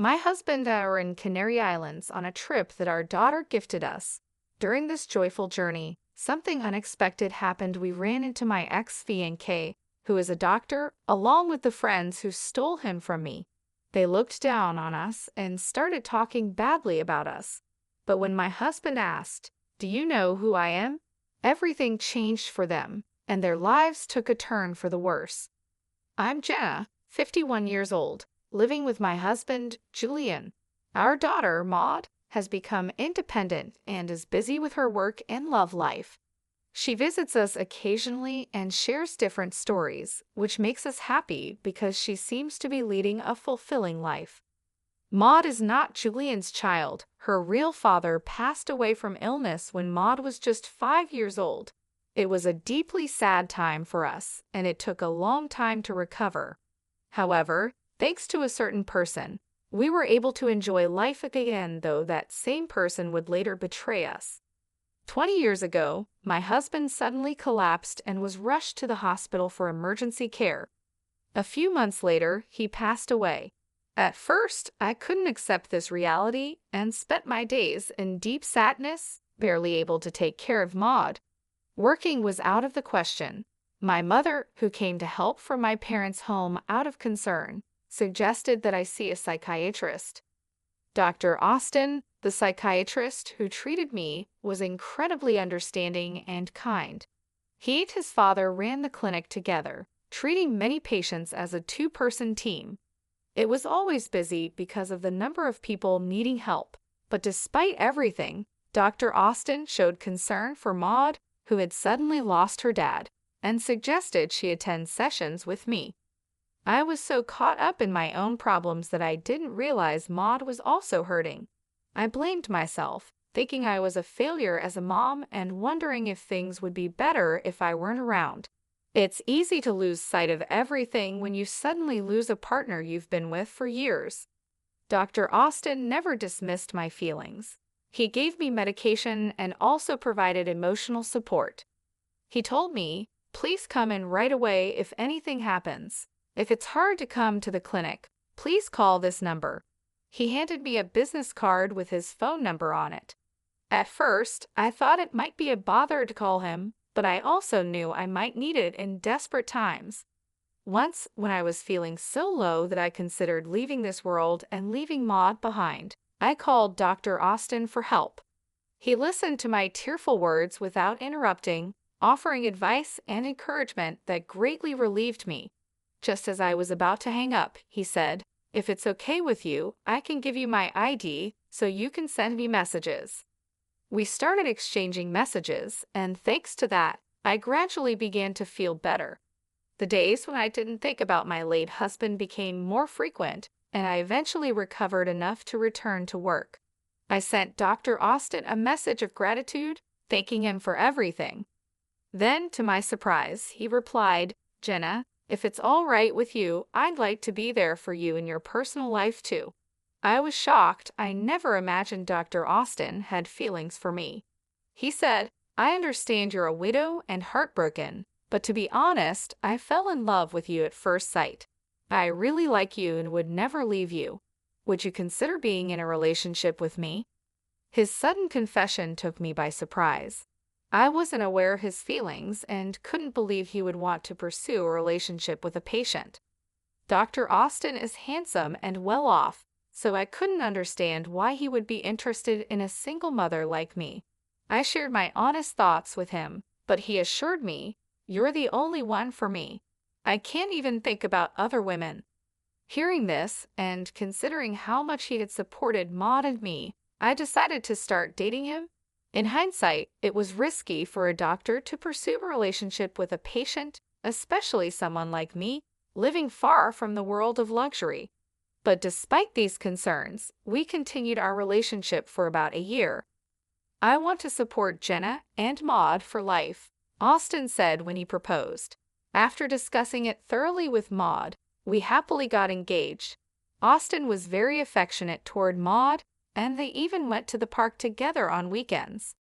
My husband and I were in Canary Islands on a trip that our daughter gifted us. During this joyful journey, something unexpected happened. We ran into my ex-fiancé, who is a doctor, along with the friends who stole him from me. They looked down on us and started talking badly about us. But when my husband asked, "Do you know who I am?" everything changed for them, and their lives took a turn for the worse. I'm Jenna, 51 years old, living with my husband, Julian. Our daughter, Maud, has become independent and is busy with her work and love life. She visits us occasionally and shares different stories, which makes us happy because she seems to be leading a fulfilling life. Maud is not Julian's child. Her real father passed away from illness when Maud was just 5 years old. It was a deeply sad time for us, and it took a long time to recover. However, thanks to a certain person, we were able to enjoy life again, though that same person would later betray us. 20 years ago, my husband suddenly collapsed and was rushed to the hospital for emergency care. A few months later, he passed away. At first, I couldn't accept this reality and spent my days in deep sadness, barely able to take care of Maud. Working was out of the question. My mother, who came to help from my parents' home out of concern, suggested that I see a psychiatrist. Dr. Austin, the psychiatrist who treated me, was incredibly understanding and kind. He and his father ran the clinic together, treating many patients as a two-person team. It was always busy because of the number of people needing help, but despite everything, Dr. Austin showed concern for Maud, who had suddenly lost her dad, and suggested she attend sessions with me. I was so caught up in my own problems that I didn't realize Maud was also hurting. I blamed myself, thinking I was a failure as a mom and wondering if things would be better if I weren't around. It's easy to lose sight of everything when you suddenly lose a partner you've been with for years. Dr. Austin never dismissed my feelings. He gave me medication and also provided emotional support. He told me, "Please come in right away if anything happens. If it's hard to come to the clinic, please call this number." He handed me a business card with his phone number on it. At first, I thought it might be a bother to call him, but I also knew I might need it in desperate times. Once, when I was feeling so low that I considered leaving this world and leaving Maud behind, I called Dr. Austin for help. He listened to my tearful words without interrupting, offering advice and encouragement that greatly relieved me. Just as I was about to hang up, he said, "If it's okay with you, I can give you my ID so you can send me messages." We started exchanging messages, and thanks to that, I gradually began to feel better. The days when I didn't think about my late husband became more frequent, and I eventually recovered enough to return to work. I sent Dr. Austin a message of gratitude, thanking him for everything. Then, to my surprise, he replied, "Jenna, if it's all right with you, I'd like to be there for you in your personal life too." I was shocked. I never imagined Dr. Austin had feelings for me. He said, "I understand you're a widow and heartbroken, but to be honest, I fell in love with you at first sight. I really like you and would never leave you. Would you consider being in a relationship with me?" His sudden confession took me by surprise. I wasn't aware of his feelings and couldn't believe he would want to pursue a relationship with a patient. Dr. Austin is handsome and well off, so I couldn't understand why he would be interested in a single mother like me. I shared my honest thoughts with him, but he assured me, "You're the only one for me. I can't even think about other women." Hearing this, and considering how much he had supported Maud and me, I decided to start dating him. In hindsight, it was risky for a doctor to pursue a relationship with a patient, especially someone like me, living far from the world of luxury. But despite these concerns, we continued our relationship for about a year. "I want to support Jenna and Maud for life," Austin said when he proposed. After discussing it thoroughly with Maud, we happily got engaged. Austin was very affectionate toward Maud, and they even went to the park together on weekends.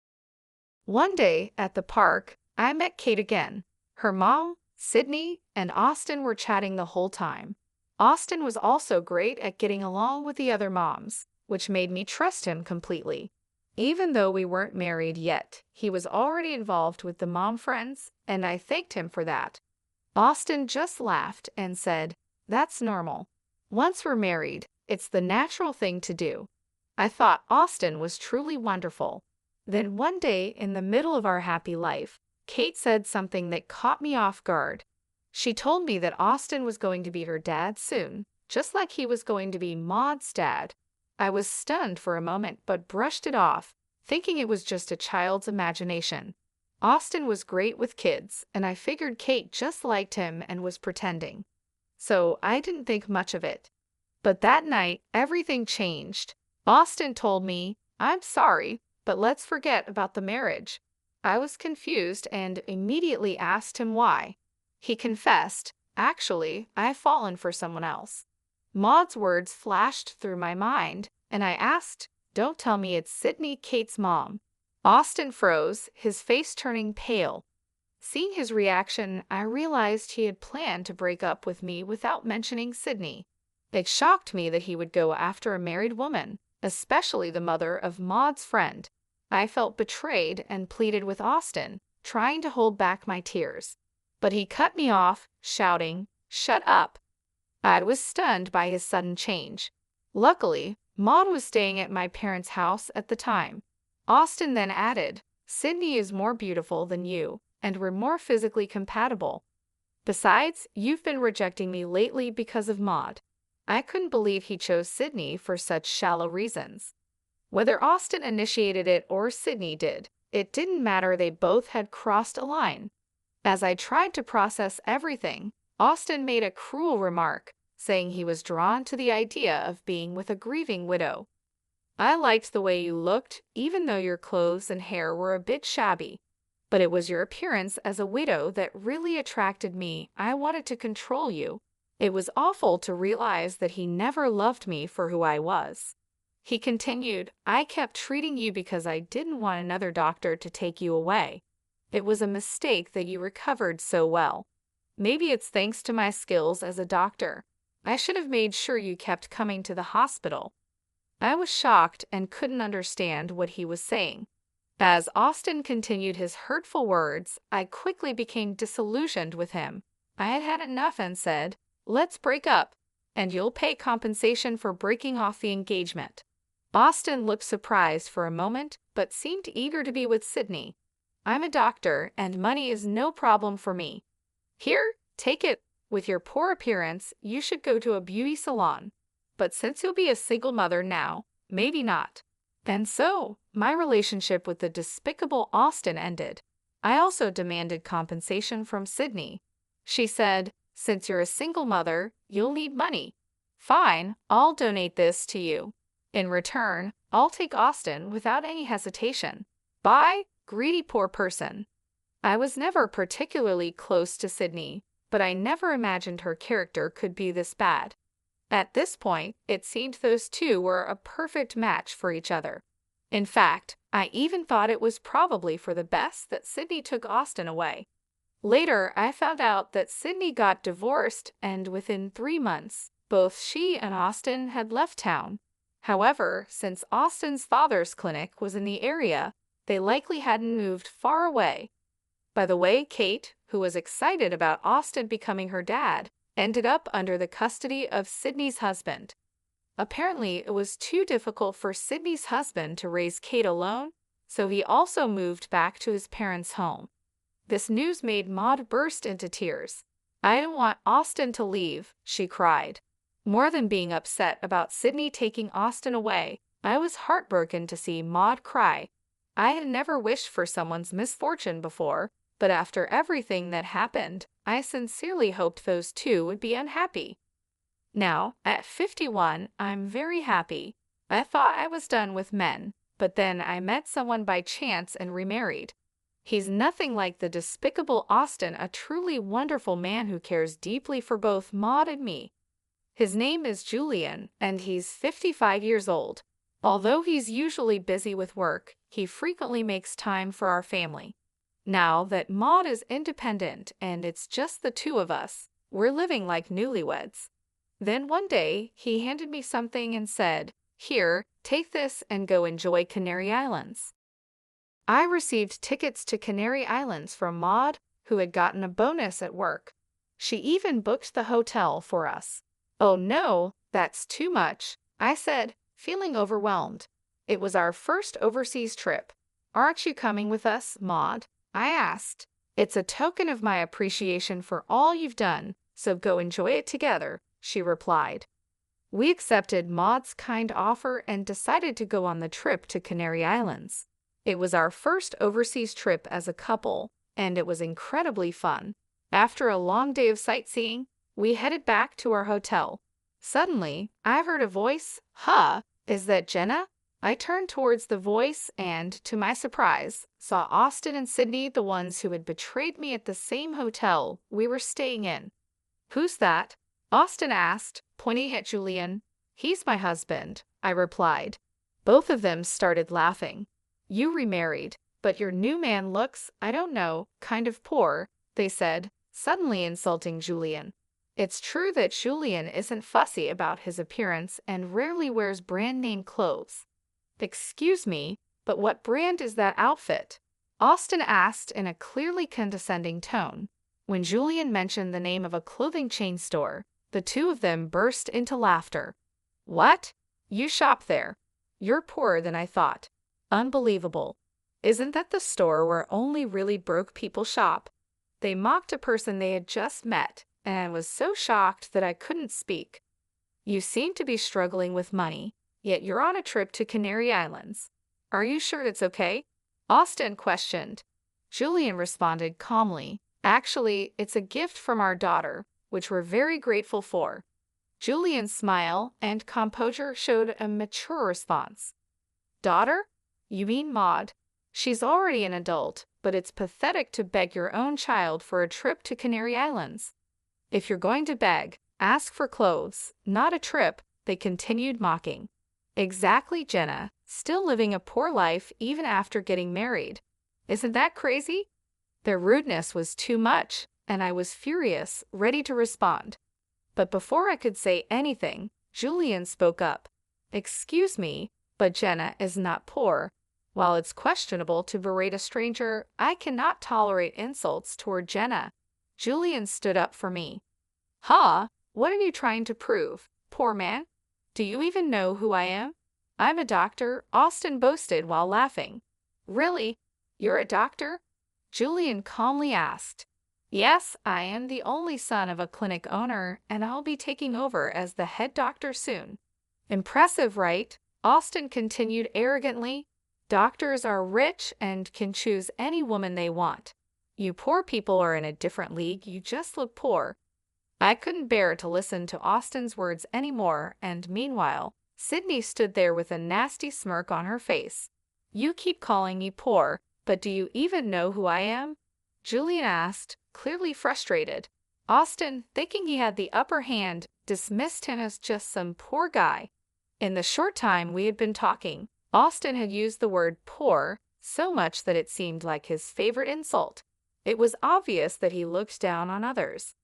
One day, at the park, I met Kate again. Her mom, Sydney, and Austin were chatting the whole time. Austin was also great at getting along with the other moms, which made me trust him completely. Even though we weren't married yet, he was already involved with the mom friends, and I thanked him for that. Austin just laughed and said, "That's normal. Once we're married, it's the natural thing to do." I thought Austin was truly wonderful. Then one day, in the middle of our happy life, Kate said something that caught me off guard. She told me that Austin was going to be her dad soon, just like he was going to be Maud's dad. I was stunned for a moment but brushed it off, thinking it was just a child's imagination. Austin was great with kids, and I figured Kate just liked him and was pretending. So I didn't think much of it. But that night, everything changed. Austin told me, "I'm sorry, but let's forget about the marriage." I was confused and immediately asked him why. He confessed, "Actually, I've fallen for someone else." Maud's words flashed through my mind, and I asked, "Don't tell me it's Sydney, Kate's mom." Austin froze, his face turning pale. Seeing his reaction, I realized he had planned to break up with me without mentioning Sydney. It shocked me that he would go after a married woman, especially the mother of Maud's friend. I felt betrayed and pleaded with Austin, trying to hold back my tears. But he cut me off, shouting, "Shut up." I was stunned by his sudden change. Luckily, Maud was staying at my parents' house at the time. Austin then added, "Sydney is more beautiful than you, and we're more physically compatible. Besides, you've been rejecting me lately because of Maud." I couldn't believe he chose Sydney for such shallow reasons. Whether Austin initiated it or Sydney did, it didn't matter, they both had crossed a line. As I tried to process everything, Austin made a cruel remark, saying he was drawn to the idea of being with a grieving widow. "I liked the way you looked, even though your clothes and hair were a bit shabby. But it was your appearance as a widow that really attracted me. I wanted to control you." It was awful to realize that he never loved me for who I was. He continued, "I kept treating you because I didn't want another doctor to take you away. It was a mistake that you recovered so well. Maybe it's thanks to my skills as a doctor. I should have made sure you kept coming to the hospital." I was shocked and couldn't understand what he was saying. As Austin continued his hurtful words, I quickly became disillusioned with him. I had had enough and said, "Let's break up, and you'll pay compensation for breaking off the engagement." Austin looked surprised for a moment, but seemed eager to be with Sydney. "I'm a doctor, and money is no problem for me. Here, take it. With your poor appearance, you should go to a beauty salon. But since you'll be a single mother now, maybe not." And so, my relationship with the despicable Austin ended. I also demanded compensation from Sydney. She said, "Since you're a single mother, you'll need money. Fine, I'll donate this to you. In return, I'll take Austin without any hesitation. Bye, greedy poor person." I was never particularly close to Sydney, but I never imagined her character could be this bad. At this point, it seemed those two were a perfect match for each other. In fact, I even thought it was probably for the best that Sydney took Austin away. Later, I found out that Sydney got divorced, and within 3 months, both she and Austin had left town. However, since Austin's father's clinic was in the area, they likely hadn't moved far away. By the way, Kate, who was excited about Austin becoming her dad, ended up under the custody of Sydney's husband. Apparently, it was too difficult for Sydney's husband to raise Kate alone, so he also moved back to his parents' home. This news made Maud burst into tears. "I don't want Austin to leave," she cried. More than being upset about Sydney taking Austin away, I was heartbroken to see Maud cry. I had never wished for someone's misfortune before, but after everything that happened, I sincerely hoped those two would be unhappy. Now, at 51, I'm very happy. I thought I was done with men, but then I met someone by chance and remarried. He's nothing like the despicable Austin, a truly wonderful man who cares deeply for both Maud and me. His name is Julian, and he's 55 years old. Although he's usually busy with work, he frequently makes time for our family. Now that Maud is independent and it's just the two of us, we're living like newlyweds. Then one day, he handed me something and said, "Here, take this and go enjoy Canary Islands." I received tickets to Canary Islands from Maud, who had gotten a bonus at work. She even booked the hotel for us. "Oh no, that's too much," I said, feeling overwhelmed. It was our first overseas trip. "Aren't you coming with us, Maud?" I asked. "It's a token of my appreciation for all you've done, so go enjoy it together," she replied. We accepted Maud's kind offer and decided to go on the trip to Canary Islands. It was our first overseas trip as a couple, and it was incredibly fun. After a long day of sightseeing, we headed back to our hotel. Suddenly, I heard a voice. "Huh, is that Jenna?" I turned towards the voice and, to my surprise, saw Austin and Sydney, the ones who had betrayed me at the same hotel we were staying in. "Who's that?" Austin asked, pointing at Julian. "He's my husband," I replied. Both of them started laughing. "You remarried, but your new man looks, I don't know, kind of poor," they said, suddenly insulting Julian. It's true that Julian isn't fussy about his appearance and rarely wears brand-name clothes. "Excuse me, but what brand is that outfit?" Austin asked in a clearly condescending tone. When Julian mentioned the name of a clothing chain store, the two of them burst into laughter. "What? You shop there? You're poorer than I thought. Unbelievable. Isn't that the store where only really broke people shop?" They mocked a person they had just met, and I was so shocked that I couldn't speak. "You seem to be struggling with money, yet you're on a trip to Canary Islands. Are you sure it's okay?" Austin questioned. Julian responded calmly, "Actually, it's a gift from our daughter, which we're very grateful for." Julian's smile and composure showed a mature response. "Daughter? You mean Maud? She's already an adult, but it's pathetic to beg your own child for a trip to Canary Islands. If you're going to beg, ask for clothes, not a trip," they continued mocking. "Exactly, Jenna, still living a poor life even after getting married. Isn't that crazy?" Their rudeness was too much, and I was furious, ready to respond. But before I could say anything, Julian spoke up. "Excuse me, but Jenna is not poor. While it's questionable to berate a stranger, I cannot tolerate insults toward Jenna." Julian stood up for me. "Huh? What are you trying to prove, poor man? Do you even know who I am?" "I'm a doctor," Austin boasted while laughing. "Really? You're a doctor?" Julian calmly asked. "Yes, I am the only son of a clinic owner, and I'll be taking over as the head doctor soon." "Impressive, right?" Austin continued arrogantly. "Doctors are rich and can choose any woman they want. You poor people are in a different league, you just look poor." I couldn't bear to listen to Austin's words anymore, and meanwhile, Sydney stood there with a nasty smirk on her face. "You keep calling me poor, but do you even know who I am?" Julian asked, clearly frustrated. Austin, thinking he had the upper hand, dismissed him as just some poor guy. In the short time we had been talking, Austin had used the word poor so much that it seemed like his favorite insult. It was obvious that he looked down on others.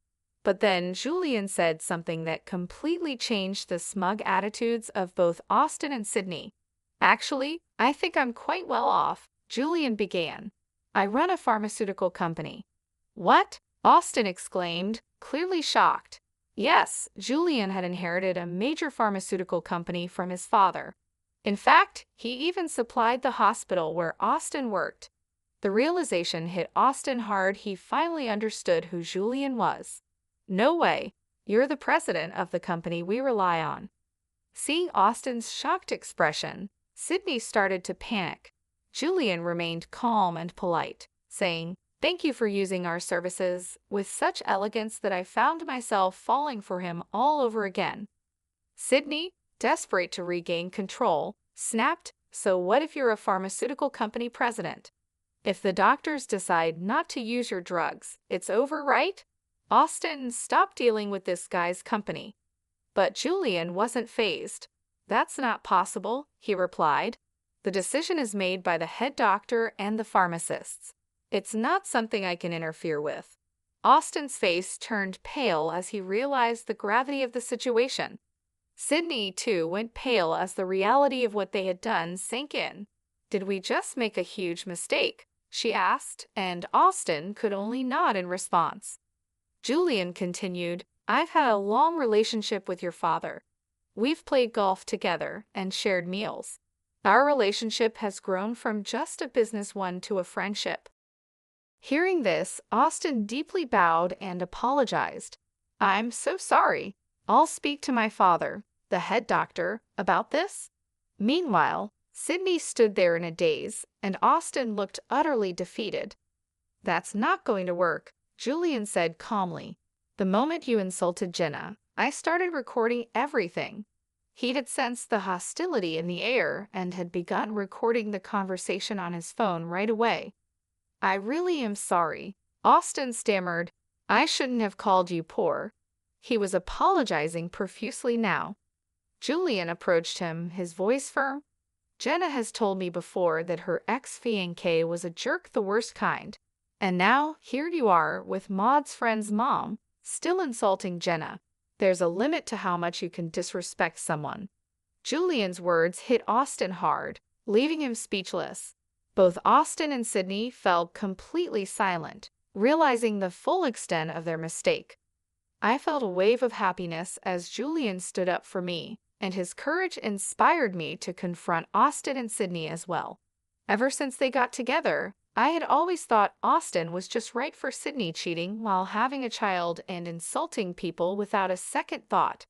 But then Julian said something that completely changed the smug attitudes of both Austin and Sydney. "Actually, I think I'm quite well off," Julian began. "I run a pharmaceutical company." "What?" Austin exclaimed, clearly shocked. Yes, Julian had inherited a major pharmaceutical company from his father. In fact, he even supplied the hospital where Austin worked. The realization hit Austin hard. He finally understood who Julian was. "No way. You're the president of the company we rely on." Seeing Austin's shocked expression, Sydney started to panic. Julian remained calm and polite, saying, "Thank you for using our services," with such elegance that I found myself falling for him all over again. Sydney, desperate to regain control, snapped, "So what if you're a pharmaceutical company president? If the doctors decide not to use your drugs, it's over, right? Austin, stop dealing with this guy's company." But Julian wasn't fazed. "That's not possible," he replied. "The decision is made by the head doctor and the pharmacists. It's not something I can interfere with." Austin's face turned pale as he realized the gravity of the situation. Sydney, too, went pale as the reality of what they had done sank in. "Did we just make a huge mistake?" she asked, and Austin could only nod in response. Julian continued, "I've had a long relationship with your father. We've played golf together and shared meals. Our relationship has grown from just a business one to a friendship." Hearing this, Austin deeply bowed and apologized. "I'm so sorry. I'll speak to my father, the head doctor, about this." Meanwhile, Sydney stood there in a daze, and Austin looked utterly defeated. "That's not going to work," Julian said calmly. "The moment you insulted Jenna, I started recording everything." He had sensed the hostility in the air and had begun recording the conversation on his phone right away. "I really am sorry," Austin stammered. "I shouldn't have called you poor." He was apologizing profusely now. Julian approached him, his voice firm. "Jenna has told me before that her ex-fiancé was a jerk, the worst kind. And now, here you are, with Maud's friend's mom, still insulting Jenna. There's a limit to how much you can disrespect someone." Julian's words hit Austin hard, leaving him speechless. Both Austin and Sydney fell completely silent, realizing the full extent of their mistake. I felt a wave of happiness as Julian stood up for me, and his courage inspired me to confront Austin and Sydney as well. Ever since they got together, I had always thought Austin was just right for Sydney, cheating while having a child and insulting people without a second thought.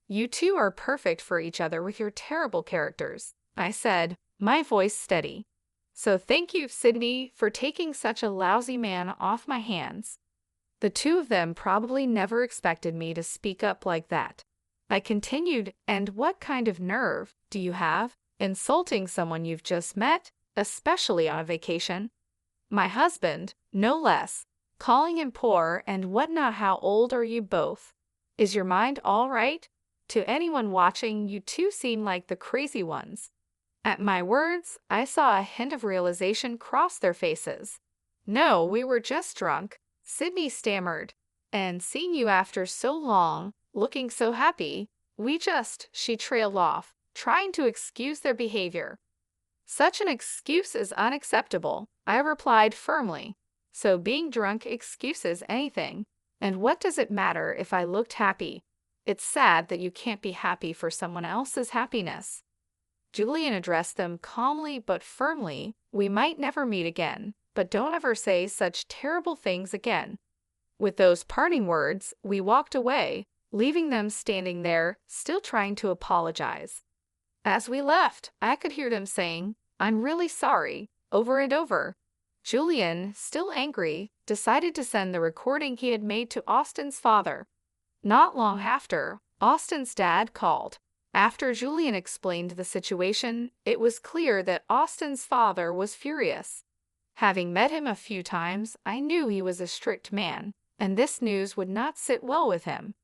"You two are perfect for each other with your terrible characters," I said, my voice steady. "So thank you, Sydney, for taking such a lousy man off my hands." The two of them probably never expected me to speak up like that. I continued, "And what kind of nerve do you have, insulting someone you've just met, especially on a vacation? My husband, no less, calling him poor and whatnot. How old are you both? Is your mind all right? To anyone watching, you two seem like the crazy ones." At my words, I saw a hint of realization cross their faces. "No, we were just drunk," Sydney stammered. "And seeing you after so long, looking so happy, she trailed off, trying to excuse their behavior. "Such an excuse is unacceptable," I replied firmly. "So being drunk excuses anything. And what does it matter if I looked happy? It's sad that you can't be happy for someone else's happiness." Julian addressed them calmly but firmly. "We might never meet again, but don't ever say such terrible things again." With those parting words, we walked away, leaving them standing there, still trying to apologize. As we left, I could hear them saying, "I'm really sorry," over and over. Julian, still angry, decided to send the recording he had made to Austin's father. Not long after, Austin's dad called. After Julian explained the situation, it was clear that Austin's father was furious. Having met him a few times, I knew he was a strict man, and this news would not sit well with him.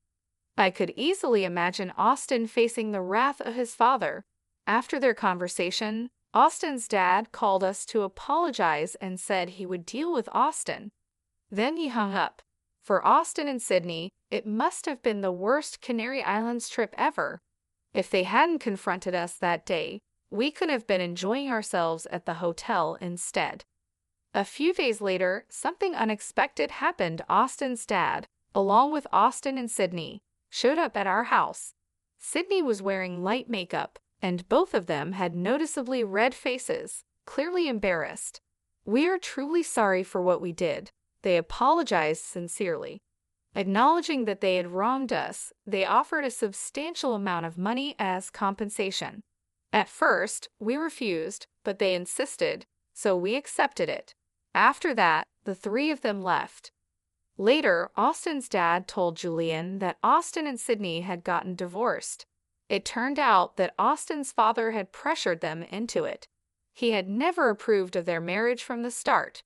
I could easily imagine Austin facing the wrath of his father. After their conversation, Austin's dad called us to apologize and said he would deal with Austin. Then he hung up. For Austin and Sydney, it must have been the worst Canary Islands trip ever. If they hadn't confronted us that day, we could have been enjoying ourselves at the hotel instead. A few days later, something unexpected happened. Austin's dad, along with Austin and Sydney, showed up at our house. Sydney was wearing light makeup, and both of them had noticeably red faces, clearly embarrassed. "We are truly sorry for what we did," they apologized sincerely. Acknowledging that they had wronged us, they offered a substantial amount of money as compensation. At first, we refused, but they insisted, so we accepted it. After that, the three of them left. Later, Austin's dad told Julian that Austin and Sydney had gotten divorced. It turned out that Austin's father had pressured them into it. He had never approved of their marriage from the start.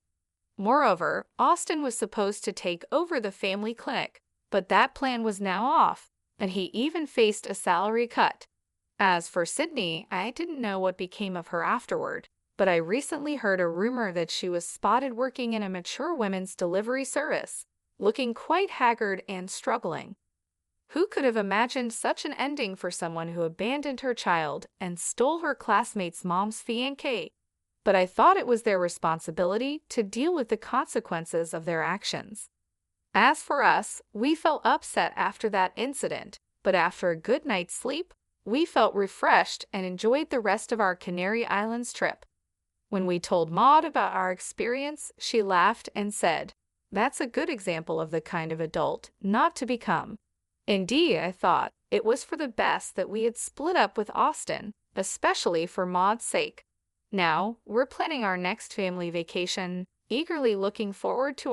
Moreover, Austin was supposed to take over the family clinic, but that plan was now off, and he even faced a salary cut. As for Sydney, I didn't know what became of her afterward, but I recently heard a rumor that she was spotted working in a mature women's delivery service, looking quite haggard and struggling. Who could have imagined such an ending for someone who abandoned her child and stole her classmate's mom's fiancé? But I thought it was their responsibility to deal with the consequences of their actions. As for us, we felt upset after that incident, but after a good night's sleep, we felt refreshed and enjoyed the rest of our Canary Islands trip. When we told Maud about our experience, she laughed and said, "That's a good example of the kind of adult not to become." Indeed, I thought it was for the best that we had split up with Austin, especially for Maud's sake. Now, we're planning our next family vacation, eagerly looking forward to